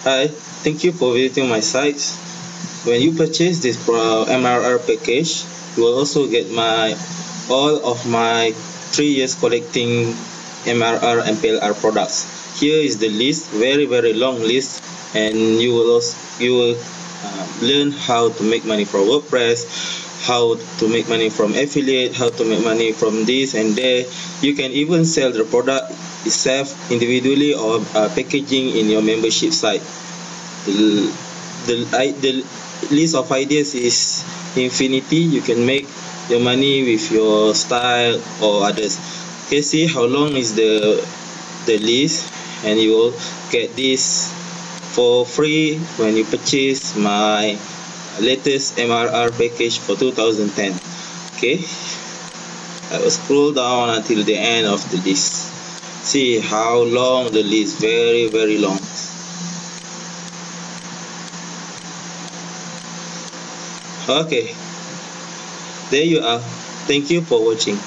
Hi, thank you for visiting my site. When you purchase this MRR package, you will also get my all of my 3 years collecting MRR and PLR products. Here is the list, very long list, and you will learn how to make money from WordPress, how to make money from affiliate, how to make money from this and there. You can even sell the product itself individually or packaging in your membership site. The list of ideas is infinity. You can make your money with your style or others. Okay, see how long is the list, and you will get this for free when you purchase my latest MRR package for 2010. Okay, I will scroll down until the end of the list. See how long the list, very long. Okay, there you are. Thank you for watching.